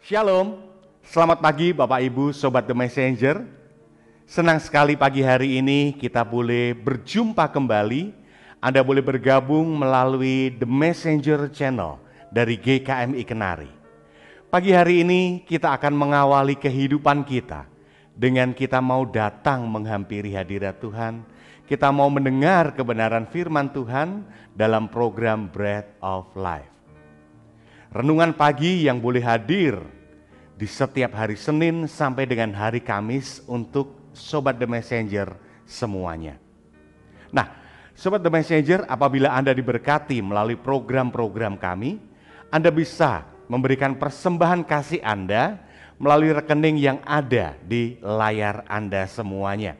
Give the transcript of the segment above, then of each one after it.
Shalom, selamat pagi Bapak Ibu Sobat The Messenger. Senang sekali pagi hari ini kita boleh berjumpa kembali. Anda boleh bergabung melalui The Messenger Channel dari GKMI Kenari. Pagi hari ini kita akan mengawali kehidupan kita dengan kita mau datang menghampiri hadirat Tuhan. Kita mau mendengar kebenaran firman Tuhan dalam program Bread of Life. Renungan pagi yang boleh hadir di setiap hari Senin sampai dengan hari Kamis untuk Sobat The Messenger semuanya. Nah, Sobat The Messenger, apabila Anda diberkati melalui program-program kami, Anda bisa memberikan persembahan kasih Anda melalui rekening yang ada di layar Anda semuanya.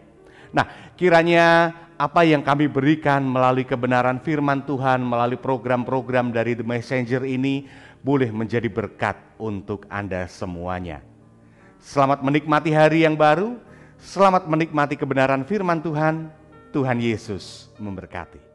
Nah, kiranya apa yang kami berikan melalui kebenaran firman Tuhan, melalui program-program dari The Messenger ini boleh menjadi berkat untuk Anda semuanya. Selamat menikmati hari yang baru, selamat menikmati kebenaran firman Tuhan. Tuhan Yesus memberkati.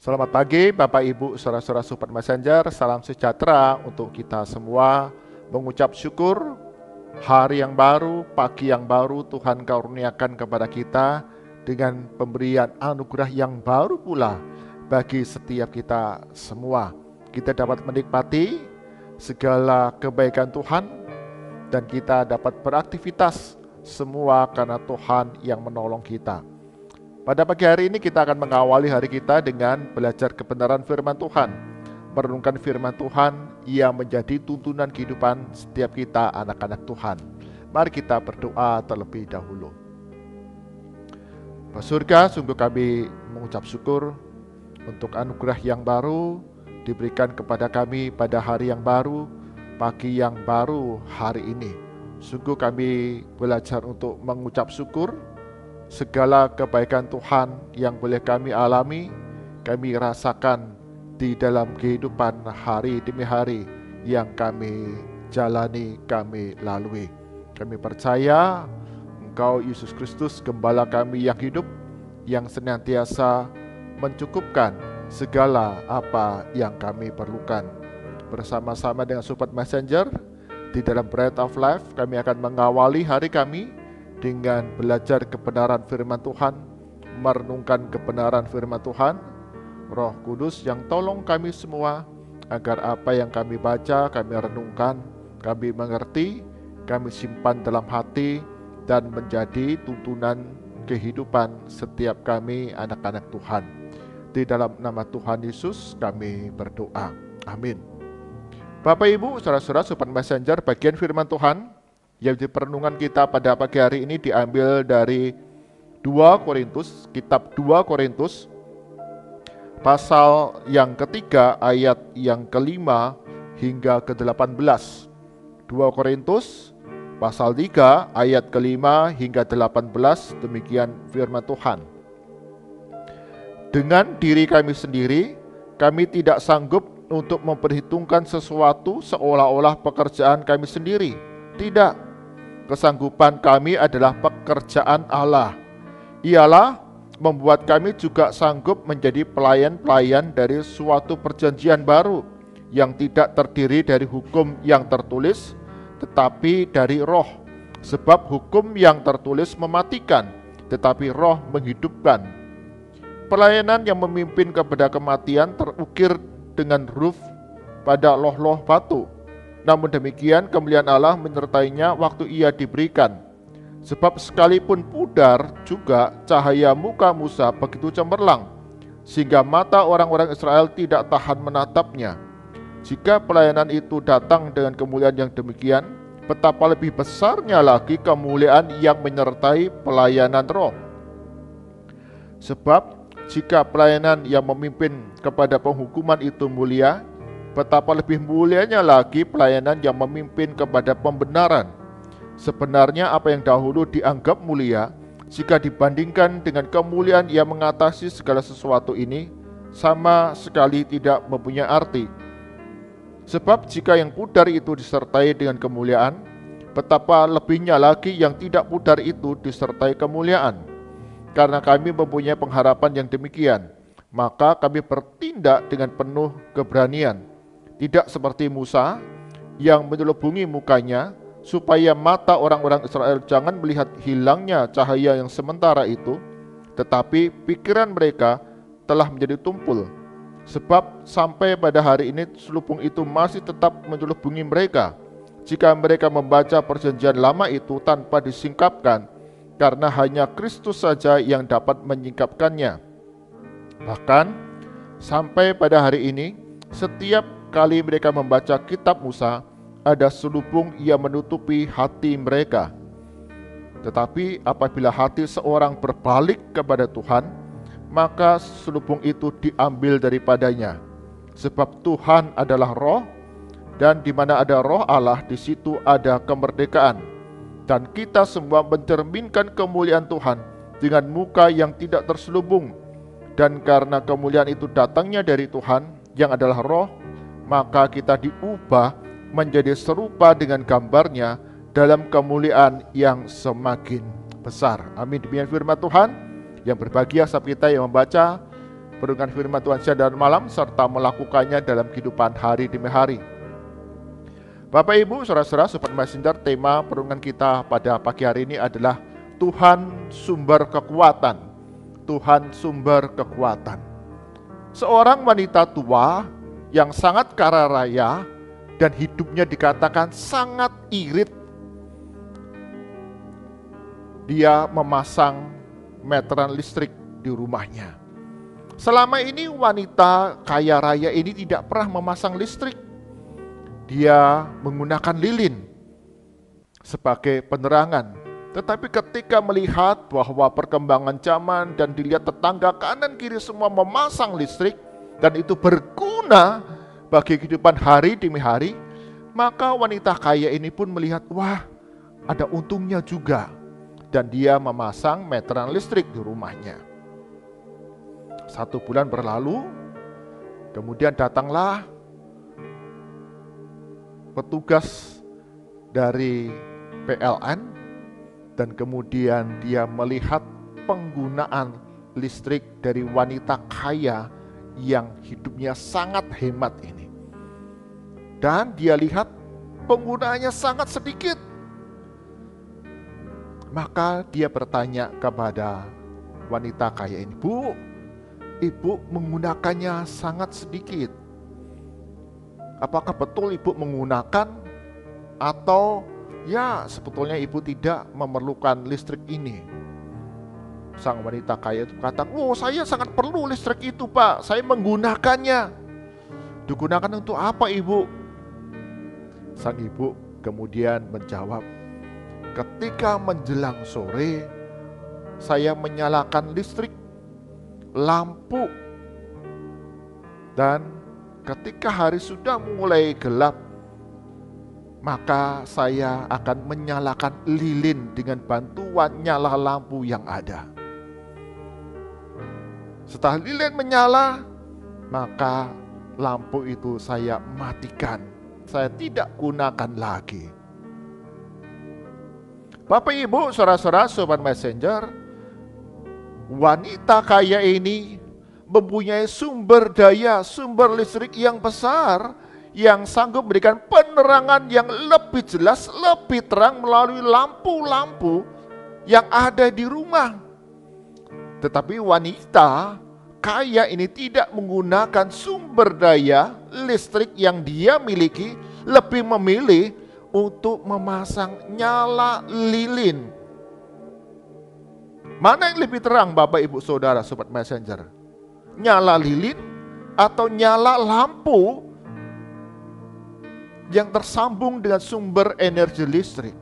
Selamat pagi Bapak Ibu saudara-saudara Sobat Messenger, salam sejahtera untuk kita semua. Mengucap syukur hari yang baru, pagi yang baru Tuhan karuniakan kepada kita dengan pemberian anugerah yang baru pula bagi setiap kita semua. Kita dapat menikmati segala kebaikan Tuhan dan kita dapat beraktivitas semua karena Tuhan yang menolong kita. Pada pagi hari ini kita akan mengawali hari kita dengan belajar kebenaran firman Tuhan, merenungkan firman Tuhan yang menjadi tuntunan kehidupan setiap kita anak-anak Tuhan. Mari kita berdoa terlebih dahulu. Bapa Surga, sungguh kami mengucap syukur untuk anugerah yang baru diberikan kepada kami pada hari yang baru, pagi yang baru hari ini. Sungguh kami belajar untuk mengucap syukur segala kebaikan Tuhan yang boleh kami alami, kami rasakan di dalam kehidupan hari demi hari yang kami jalani, kami lalui. Kami percaya Engkau Yesus Kristus, Gembala kami yang hidup, yang senantiasa mencukupkan segala apa yang kami perlukan. Bersama-sama dengan Sobat Messenger di dalam Bread of Life, kami akan mengawali hari kami dengan belajar kebenaran firman Tuhan, merenungkan kebenaran firman Tuhan. Roh Kudus yang tolong kami semua agar apa yang kami baca, kami renungkan, kami mengerti, kami simpan dalam hati dan menjadi tuntunan kehidupan setiap kami anak-anak Tuhan. Di dalam nama Tuhan Yesus kami berdoa. Amin. Bapak Ibu, saudara-saudara Sobat Messenger, bagian firman Tuhan yang di perenungan kita pada pagi hari ini diambil dari 2 Korintus, kitab 2 Korintus, pasal yang ketiga ayat yang kelima hingga ke-18. 2 Korintus, pasal 3 ayat kelima hingga 18, demikian firman Tuhan. Dengan diri kami sendiri, kami tidak sanggup untuk memperhitungkan sesuatu seolah-olah pekerjaan kami sendiri. Tidak. Kesanggupan kami adalah pekerjaan Allah. Ialah membuat kami juga sanggup menjadi pelayan-pelayan dari suatu perjanjian baru yang tidak terdiri dari hukum yang tertulis, tetapi dari roh. Sebab hukum yang tertulis mematikan, tetapi roh menghidupkan. Pelayanan yang memimpin kepada kematian terukir dengan huruf pada loh-loh batu. Namun demikian kemuliaan Allah menyertainya waktu ia diberikan. Sebab sekalipun pudar juga cahaya muka Musa begitu cemerlang, sehingga mata orang-orang Israel tidak tahan menatapnya. Jika pelayanan itu datang dengan kemuliaan yang demikian, betapa lebih besarnya lagi kemuliaan yang menyertai pelayanan roh. Sebab jika pelayanan yang memimpin kepada penghukuman itu mulia, betapa lebih mulianya lagi pelayanan yang memimpin kepada pembenaran. Sebenarnya apa yang dahulu dianggap mulia, jika dibandingkan dengan kemuliaan yang mengatasi segala sesuatu ini, sama sekali tidak mempunyai arti. Sebab jika yang pudar itu disertai dengan kemuliaan, betapa lebihnya lagi yang tidak pudar itu disertai kemuliaan. Karena kami mempunyai pengharapan yang demikian, maka kami bertindak dengan penuh keberanian. Tidak seperti Musa yang menyelubungi mukanya, supaya mata orang-orang Israel jangan melihat hilangnya cahaya yang sementara itu, tetapi pikiran mereka telah menjadi tumpul. Sebab sampai pada hari ini selubung itu masih tetap menyelubungi mereka, jika mereka membaca perjanjian lama itu tanpa disingkapkan, karena hanya Kristus saja yang dapat menyingkapkannya. Bahkan sampai pada hari ini, setiap kali mereka membaca kitab Musa, ada selubung yang menutupi hati mereka. Tetapi apabila hati seorang berbalik kepada Tuhan, maka selubung itu diambil daripadanya. Sebab Tuhan adalah roh, dan di mana ada roh Allah, di situ ada kemerdekaan. Dan kita semua mencerminkan kemuliaan Tuhan dengan muka yang tidak terselubung. Dan karena kemuliaan itu datangnya dari Tuhan yang adalah roh, maka kita diubah menjadi serupa dengan gambarnya dalam kemuliaan yang semakin besar. Amin. Demikian firman Tuhan. Yang berbahagia setiap kita yang membaca perungan firman Tuhan siang dan malam, serta melakukannya dalam kehidupan hari demi hari. Bapak Ibu, saudara-saudara, Sobat Messenger, tema perungan kita pada pagi hari ini adalah Tuhan sumber kekuatan. Tuhan sumber kekuatan. Seorang wanita tua yang sangat kaya raya dan hidupnya dikatakan sangat irit. Dia memasang meteran listrik di rumahnya. Selama ini wanita kaya raya ini tidak pernah memasang listrik. Dia menggunakan lilin sebagai penerangan. Tetapi ketika melihat bahwa perkembangan zaman dan dilihat tetangga kanan kiri semua memasang listrik dan itu berguna bagi kehidupan hari demi hari, maka wanita kaya ini pun melihat, wah, ada untungnya juga. Dan dia memasang meteran listrik di rumahnya. 1 bulan berlalu, kemudian datanglah petugas dari PLN, dan kemudian dia melihat penggunaan listrik dari wanita kaya yang hidupnya sangat hemat ini. Dan dia lihat penggunaannya sangat sedikit. Maka dia bertanya kepada wanita kaya ini, Bu, Ibu menggunakannya sangat sedikit. Apakah betul Ibu menggunakan, atau ya sebetulnya Ibu tidak memerlukan listrik ini? Sang wanita kaya itu berkata, oh, saya sangat perlu listrik itu, Pak. Saya menggunakannya. Digunakan untuk apa, Ibu? Sang ibu kemudian menjawab, ketika menjelang sore, saya menyalakan listrik, lampu. Dan ketika hari sudah mulai gelap, maka saya akan menyalakan lilin dengan bantuan nyala lampu yang ada. Setelah lilin menyala, maka lampu itu saya matikan. Saya tidak gunakan lagi. Bapak Ibu, saudara-saudara, Sobat Messenger, wanita kaya ini mempunyai sumber daya, sumber listrik yang besar, yang sanggup memberikan penerangan yang lebih jelas, lebih terang melalui lampu-lampu yang ada di rumah. Tetapi wanita kaya ini tidak menggunakan sumber daya listrik yang dia miliki, lebih memilih untuk memasang nyala lilin. Mana yang lebih terang, Bapak Ibu Saudara Sobat Messenger? Nyala lilin atau nyala lampu yang tersambung dengan sumber energi listrik,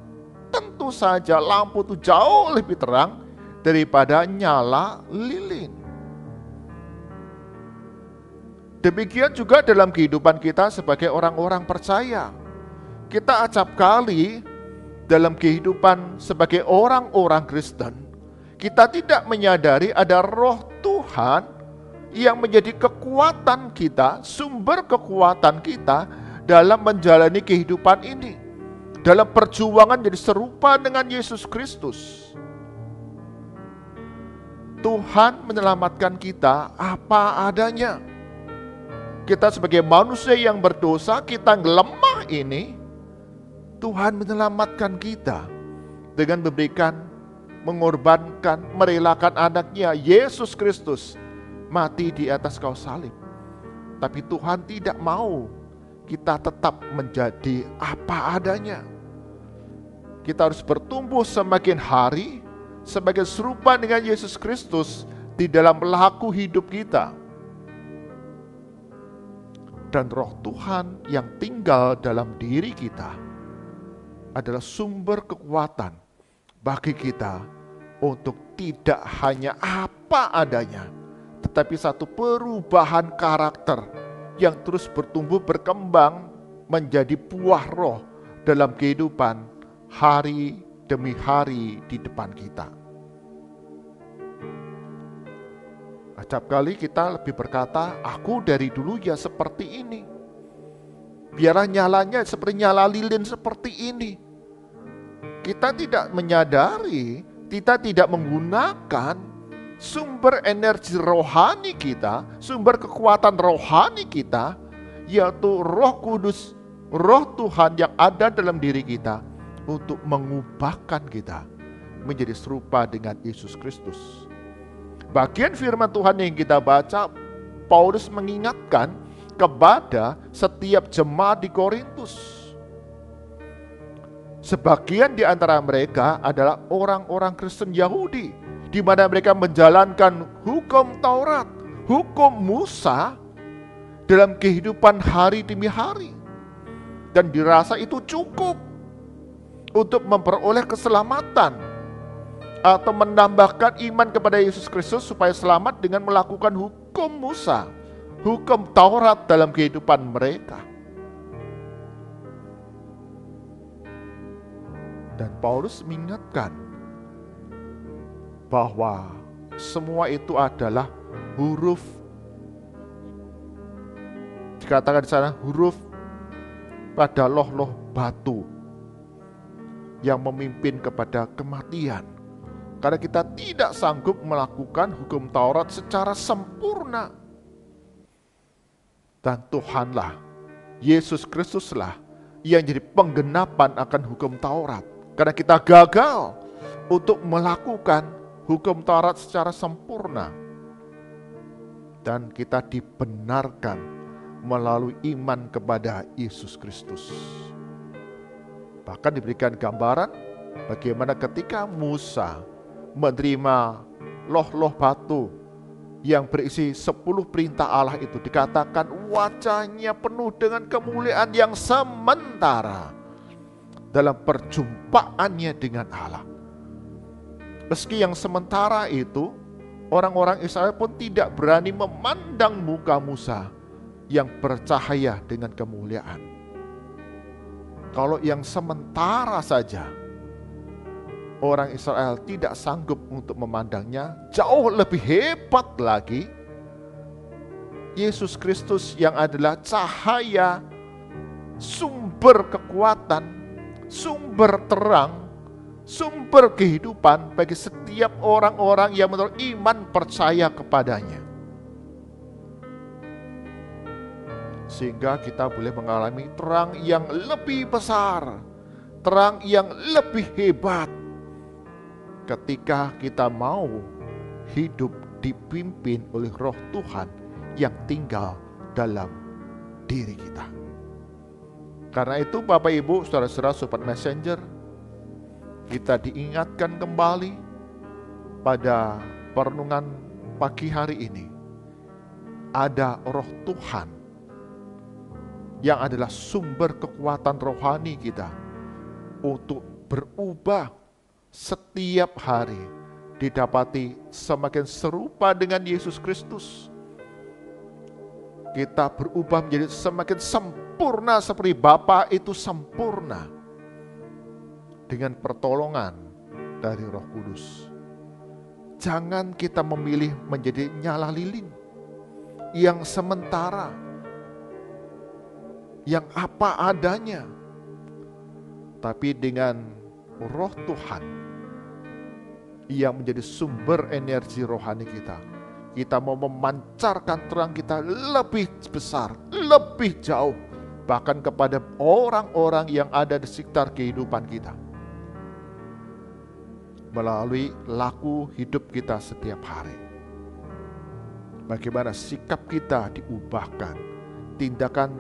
tentu saja lampu itu jauh lebih terang daripada nyala lilin. Demikian juga dalam kehidupan kita sebagai orang-orang percaya. Kita acap kali dalam kehidupan sebagai orang-orang Kristen, kita tidak menyadari ada roh Tuhan yang menjadi kekuatan kita, sumber kekuatan kita dalam menjalani kehidupan ini, dalam perjuangan jadi serupa dengan Yesus Kristus. Tuhan menyelamatkan kita apa adanya. Kita sebagai manusia yang berdosa, kita yang lemah ini, Tuhan menyelamatkan kita dengan mengorbankan, merelakan anaknya Yesus Kristus mati di atas kayu salib. Tapi Tuhan tidak mau kita tetap menjadi apa adanya. Kita harus bertumbuh semakin hari, semakin serupa dengan Yesus Kristus di dalam laku hidup kita. Dan roh Tuhan yang tinggal dalam diri kita adalah sumber kekuatan bagi kita untuk tidak hanya apa adanya, tetapi satu perubahan karakter yang terus bertumbuh berkembang menjadi buah roh dalam kehidupan hari demi hari di depan kita. Acap kali kita lebih berkata, aku dari dulu ya seperti ini. Biarlah nyalanya seperti nyala lilin seperti ini. Kita tidak menyadari, kita tidak menggunakan sumber energi rohani kita, sumber kekuatan rohani kita, yaitu Roh Kudus, Roh Tuhan yang ada dalam diri kita untuk mengubahkan kita menjadi serupa dengan Yesus Kristus. Bagian firman Tuhan yang kita baca, Paulus mengingatkan kepada setiap jemaat di Korintus. Sebagian di antara mereka adalah orang-orang Kristen Yahudi, di mana mereka menjalankan hukum Taurat, hukum Musa dalam kehidupan hari demi hari. Dan dirasa itu cukup untuk memperoleh keselamatan atau menambahkan iman kepada Yesus Kristus supaya selamat dengan melakukan hukum Musa, hukum Taurat dalam kehidupan mereka. Dan Paulus mengingatkan bahwa semua itu adalah huruf, dikatakan di sana huruf pada loh-loh batu yang memimpin kepada kematian. Karena kita tidak sanggup melakukan hukum Taurat secara sempurna. Dan Tuhanlah, Yesus Kristuslah yang jadi penggenapan akan hukum Taurat. Karena kita gagal untuk melakukan hukum Taurat secara sempurna. Dan kita dibenarkan melalui iman kepada Yesus Kristus. Bahkan diberikan gambaran bagaimana ketika Musa menerima loh-loh batu yang berisi 10 perintah Allah itu, dikatakan wajahnya penuh dengan kemuliaan yang sementara dalam perjumpaannya dengan Allah. Meski yang sementara itu, orang-orang Israel pun tidak berani memandang muka Musa yang bercahaya dengan kemuliaan. Kalau yang sementara saja, orang Israel tidak sanggup untuk memandangnya, jauh lebih hebat lagi Yesus Kristus yang adalah cahaya, sumber kekuatan, sumber terang, sumber kehidupan bagi setiap orang-orang yang menurut iman percaya kepadanya. Sehingga kita boleh mengalami terang yang lebih besar, terang yang lebih hebat ketika kita mau hidup dipimpin oleh Roh Tuhan yang tinggal dalam diri kita. Karena itu Bapak Ibu, saudara-saudara Sobat Messenger, kita diingatkan kembali pada perenungan pagi hari ini. Ada Roh Tuhan yang adalah sumber kekuatan rohani kita untuk berubah setiap hari, didapati semakin serupa dengan Yesus Kristus. Kita berubah menjadi semakin sempurna seperti Bapa itu sempurna dengan pertolongan dari Roh Kudus. Jangan kita memilih menjadi nyala lilin yang sementara, yang apa adanya, tapi dengan Roh Tuhan yang menjadi sumber energi rohani kita. Kita mau memancarkan terang kita lebih besar, lebih jauh, bahkan kepada orang-orang yang ada di sekitar kehidupan kita, melalui laku hidup kita setiap hari. Bagaimana sikap kita diubahkan, tindakan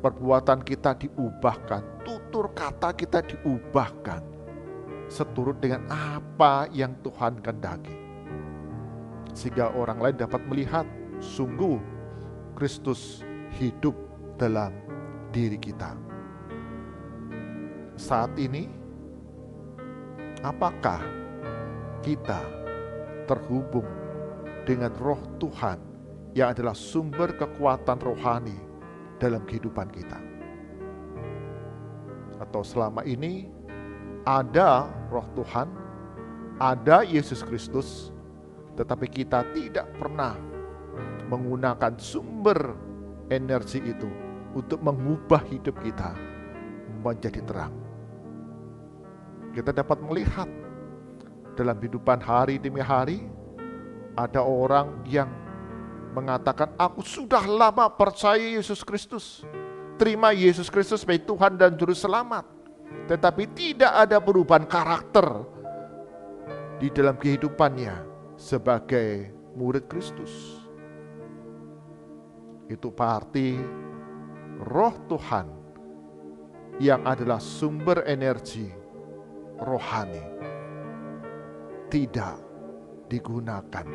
perbuatan kita diubahkan, tutur kata kita diubahkan, seturut dengan apa yang Tuhan kehendaki. Sehingga orang lain dapat melihat sungguh Kristus hidup dalam diri kita. Saat ini, apakah kita terhubung dengan Roh Tuhan yang adalah sumber kekuatan rohani dalam kehidupan kita? Atau selama ini ada Roh Tuhan, ada Yesus Kristus, tetapi kita tidak pernah menggunakan sumber energi itu untuk mengubah hidup kita menjadi terang. Kita dapat melihat dalam kehidupan hari demi hari, ada orang yang mengatakan, aku sudah lama percaya Yesus Kristus, terima Yesus Kristus sebagai Tuhan dan Juru Selamat, tetapi tidak ada perubahan karakter di dalam kehidupannya sebagai murid Kristus. Itu berarti Roh Tuhan yang adalah sumber energi rohani tidak digunakan,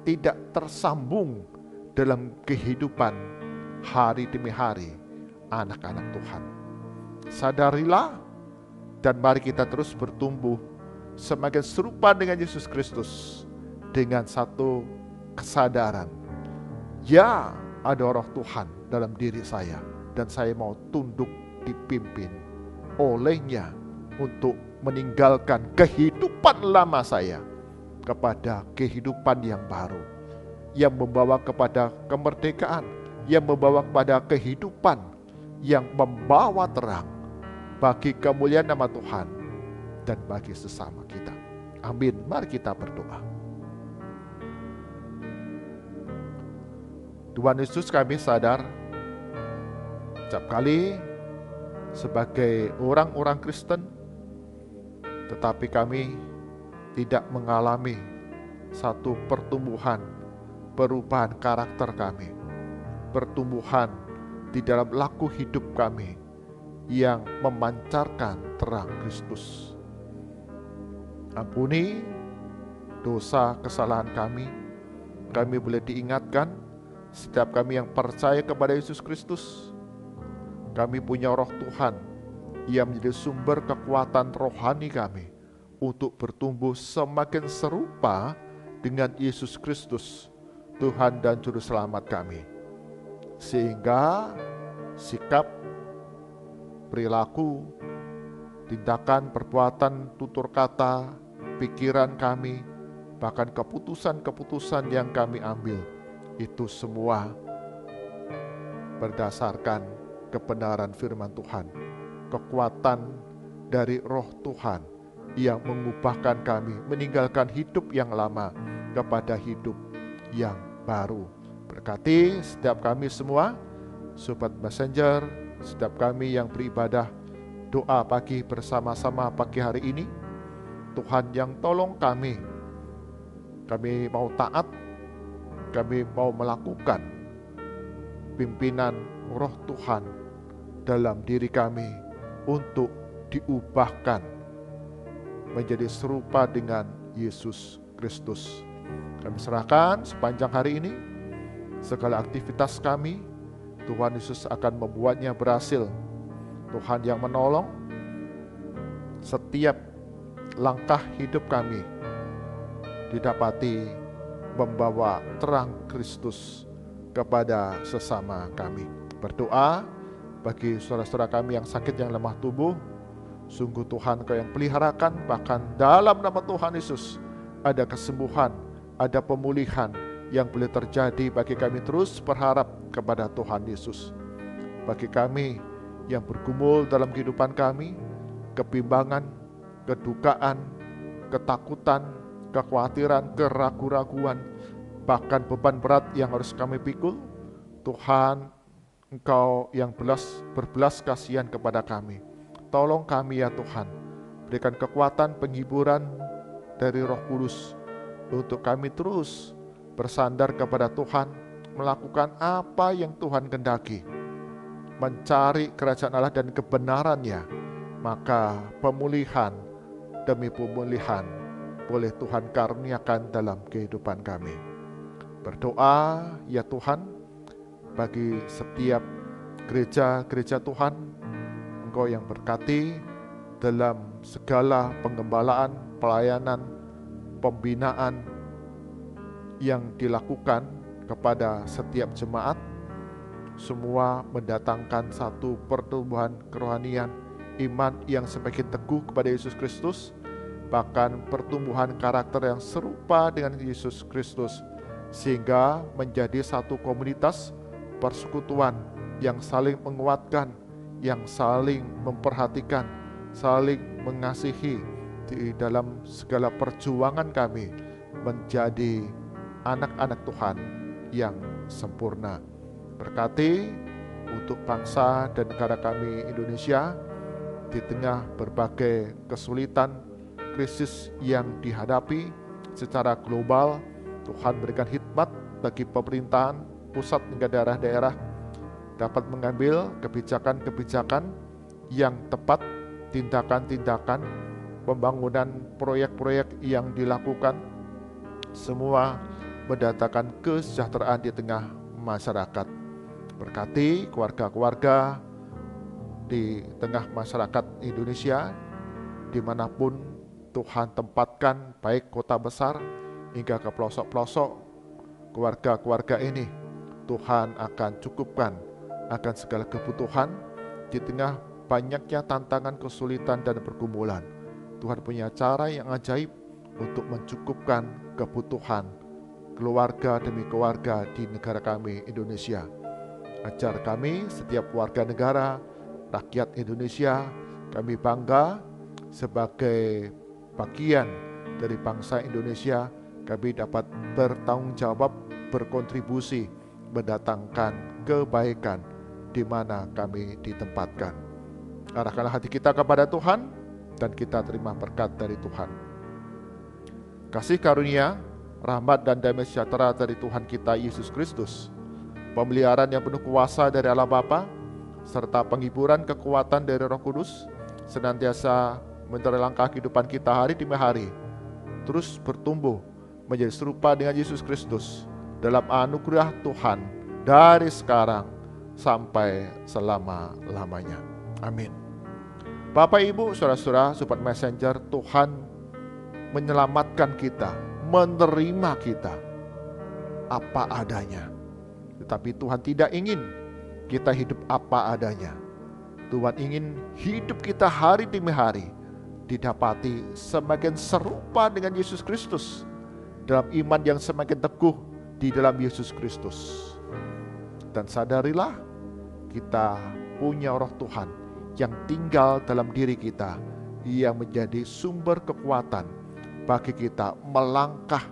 tidak tersambung dalam kehidupan hari demi hari anak-anak Tuhan. Sadarilah dan mari kita terus bertumbuh semakin serupa dengan Yesus Kristus, dengan satu kesadaran, ya ada Roh Tuhan dalam diri saya dan saya mau tunduk dipimpin olehnya untuk meninggalkan kehidupan lama saya kepada kehidupan yang baru, yang membawa kepada kemerdekaan, yang membawa kepada kehidupan yang membawa terang bagi kemuliaan nama Tuhan dan bagi sesama kita. Amin. Mari kita berdoa. Tuhan Yesus, kami sadar setiap kali sebagai orang-orang Kristen, tetapi kami tidak mengalami satu pertumbuhan, perubahan karakter kami, pertumbuhan di dalam laku hidup kami yang memancarkan terang Kristus. Ampuni dosa kesalahan kami boleh diingatkan. Setiap kami yang percaya kepada Yesus Kristus, kami punya Roh Tuhan yang menjadi sumber kekuatan rohani kami untuk bertumbuh semakin serupa dengan Yesus Kristus, Tuhan dan Juru Selamat kami. Sehingga sikap, perilaku, tindakan, perbuatan, tutur kata, pikiran kami, bahkan keputusan-keputusan yang kami ambil, itu semua berdasarkan kebenaran firman Tuhan, kekuatan dari Roh Tuhan yang mengubahkan kami, meninggalkan hidup yang lama kepada hidup yang baru. Berkati setiap kami semua, Sobat Messenger, setiap kami yang beribadah doa pagi bersama-sama pagi hari ini. Tuhan yang tolong kami mau taat, kami mau melakukan pimpinan Roh Tuhan dalam diri kami untuk diubahkan menjadi serupa dengan Yesus Kristus. Kami serahkan sepanjang hari ini segala aktivitas kami Tuhan Yesus akan membuatnya berhasil. Tuhan yang menolong setiap langkah hidup kami didapati membawa terang Kristus kepada sesama kami. Berdoa bagi saudara-saudara kami yang sakit, yang lemah tubuh. Sungguh Tuhan Kau yang peliharakan, bahkan dalam nama Tuhan Yesus ada kesembuhan, ada pemulihan yang boleh terjadi bagi kami. Terus berharap kepada Tuhan Yesus. Bagi kami yang bergumul dalam kehidupan kami, kebimbangan, kedukaan, ketakutan, kekhawatiran, keraguan-raguan, bahkan beban berat yang harus kami pikul, Tuhan, Engkau yang berbelas kasihan kepada kami. Tolong kami ya Tuhan, berikan kekuatan, penghiburan dari Roh Kudus untuk kami terus bersandar kepada Tuhan, melakukan apa yang Tuhan kehendaki, mencari kerajaan Allah dan kebenarannya. Maka pemulihan demi pemulihan boleh Tuhan karuniakan dalam kehidupan kami. Berdoa ya Tuhan bagi setiap gereja-gereja Tuhan, Engkau yang berkati dalam segala penggembalaan, pelayanan, pembinaan yang dilakukan kepada setiap jemaat, semua mendatangkan satu pertumbuhan kerohanian, iman yang semakin teguh kepada Yesus Kristus, bahkan pertumbuhan karakter yang serupa dengan Yesus Kristus, sehingga menjadi satu komunitas persekutuan yang saling menguatkan, yang saling memperhatikan, saling mengasihi di dalam segala perjuangan kami menjadi anak-anak Tuhan yang sempurna. Berkati untuk bangsa dan negara kami Indonesia di tengah berbagai kesulitan, krisis yang dihadapi secara global. Tuhan berikan hikmat bagi pemerintahan pusat hingga daerah-daerah dapat mengambil kebijakan-kebijakan yang tepat, tindakan-tindakan, pembangunan proyek-proyek yang dilakukan, semua mendatangkan kesejahteraan di tengah masyarakat. Berkati keluarga-keluarga di tengah masyarakat Indonesia, dimanapun Tuhan tempatkan, baik kota besar hingga ke pelosok-pelosok, keluarga-keluarga ini Tuhan akan cukupkan akan segala kebutuhan di tengah banyaknya tantangan, kesulitan, dan pergumulan. Tuhan punya cara yang ajaib untuk mencukupkan kebutuhan keluarga demi keluarga di negara kami Indonesia. Ajar kami setiap warga negara, rakyat Indonesia, kami bangga sebagai bagian dari bangsa Indonesia. Kami dapat bertanggung jawab, berkontribusi, mendatangkan kebaikan di mana kami ditempatkan. Arahkanlah hati kita kepada Tuhan dan kita terima berkat dari Tuhan. Kasih karunia, rahmat dan damai sejahtera dari Tuhan kita Yesus Kristus, pemeliharaan yang penuh kuasa dari Allah Bapa, serta penghiburan kekuatan dari Roh Kudus senantiasa menyertai langkah kehidupan kita hari demi hari, terus bertumbuh menjadi serupa dengan Yesus Kristus dalam anugerah Tuhan dari sekarang sampai selama-lamanya. Amin. Bapak, Ibu, saudara-saudara, Sobat Messenger, Tuhan menyelamatkan kita, menerima kita apa adanya. Tetapi Tuhan tidak ingin kita hidup apa adanya. Tuhan ingin hidup kita hari demi hari didapati semakin serupa dengan Yesus Kristus, dalam iman yang semakin teguh di dalam Yesus Kristus. Dan sadarilah kita punya Roh Tuhan yang tinggal dalam diri kita, yang menjadi sumber kekuatan bagi kita melangkahkan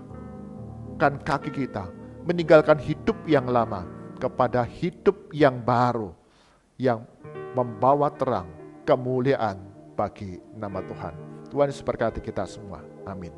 kaki kita, meninggalkan hidup yang lama kepada hidup yang baru, yang membawa terang, kemuliaan bagi nama Tuhan. Tuhan Yesus berkati kita semua. Amin.